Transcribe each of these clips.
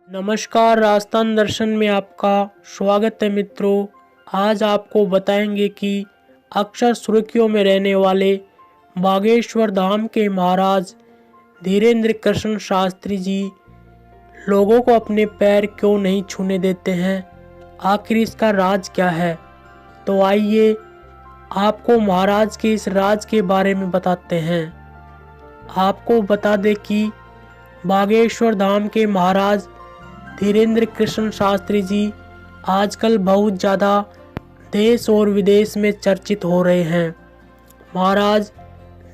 नमस्कार, राजस्थान दर्शन में आपका स्वागत है मित्रों। आज आपको बताएंगे कि अक्सर सुर्खियों में रहने वाले बागेश्वर धाम के महाराज धीरेन्द्र कृष्ण शास्त्री जी लोगों को अपने पैर क्यों नहीं छूने देते हैं, आखिर इसका राज क्या है। तो आइए आपको महाराज के इस राज के बारे में बताते हैं। आपको बता दें कि बागेश्वर धाम के महाराज धीरेन्द्र कृष्ण शास्त्री जी आजकल बहुत ज़्यादा देश और विदेश में चर्चित हो रहे हैं। महाराज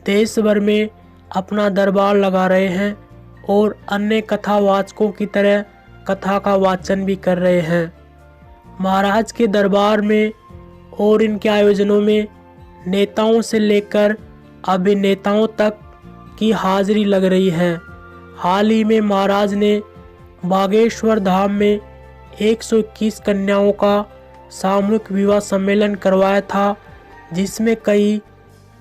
देश भर में अपना दरबार लगा रहे हैं और अन्य कथावाचकों की तरह कथा का वाचन भी कर रहे हैं। महाराज के दरबार में और इनके आयोजनों में नेताओं से लेकर अभिनेताओं तक की हाजिरी लग रही है। हाल ही में महाराज ने बागेश्वर धाम में 121 कन्याओं का सामूहिक विवाह सम्मेलन करवाया था, जिसमें कई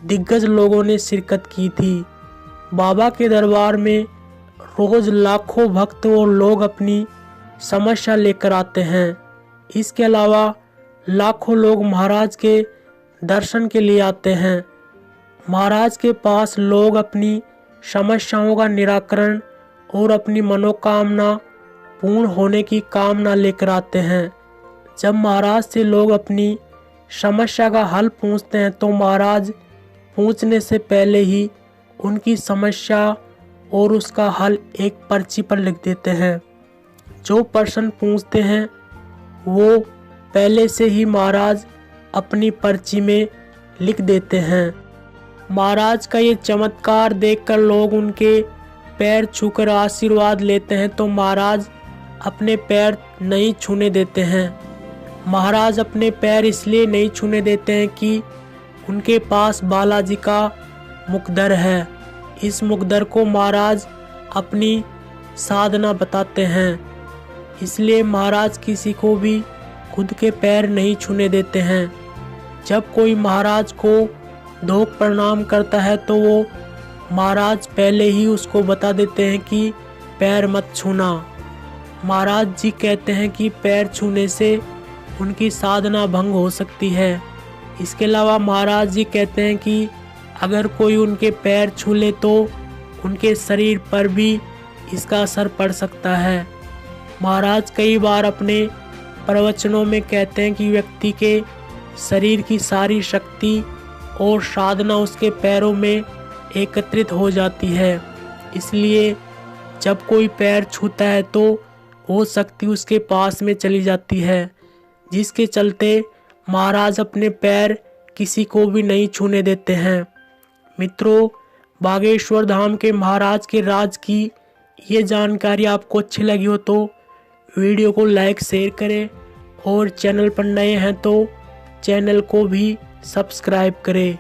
दिग्गज लोगों ने शिरकत की थी। बाबा के दरबार में रोज लाखों भक्त और लोग अपनी समस्या लेकर आते हैं। इसके अलावा लाखों लोग महाराज के दर्शन के लिए आते हैं। महाराज के पास लोग अपनी समस्याओं का निराकरण और अपनी मनोकामना पूर्ण होने की कामना लेकर आते हैं। जब महाराज से लोग अपनी समस्या का हल पूछते हैं तो महाराज पूछने से पहले ही उनकी समस्या और उसका हल एक पर्ची पर लिख देते हैं। जो प्रश्न पूछते हैं वो पहले से ही महाराज अपनी पर्ची में लिख देते हैं। महाराज का ये चमत्कार देखकर लोग उनके पैर छूकर आशीर्वाद लेते हैं तो महाराज अपने पैर नहीं छूने देते हैं। महाराज अपने पैर इसलिए नहीं छूने देते हैं कि उनके पास बालाजी का मुकद्दर है। इस मुकद्दर को महाराज अपनी साधना बताते हैं, इसलिए महाराज किसी को भी खुद के पैर नहीं छूने देते हैं। जब कोई महाराज को धोख प्रणाम करता है तो वो महाराज पहले ही उसको बता देते हैं कि पैर मत छूना। महाराज जी कहते हैं कि पैर छूने से उनकी साधना भंग हो सकती है। इसके अलावा महाराज जी कहते हैं कि अगर कोई उनके पैर छू ले तो उनके शरीर पर भी इसका असर पड़ सकता है। महाराज कई बार अपने प्रवचनों में कहते हैं कि व्यक्ति के शरीर की सारी शक्ति और साधना उसके पैरों में एकत्रित हो जाती है, इसलिए जब कोई पैर छूता है तो वो शक्ति उसके पास में चली जाती है, जिसके चलते महाराज अपने पैर किसी को भी नहीं छूने देते हैं। मित्रों, बागेश्वर धाम के महाराज के राज की ये जानकारी आपको अच्छी लगी हो तो वीडियो को लाइक शेयर करें और चैनल पर नए हैं तो चैनल को भी सब्सक्राइब करें।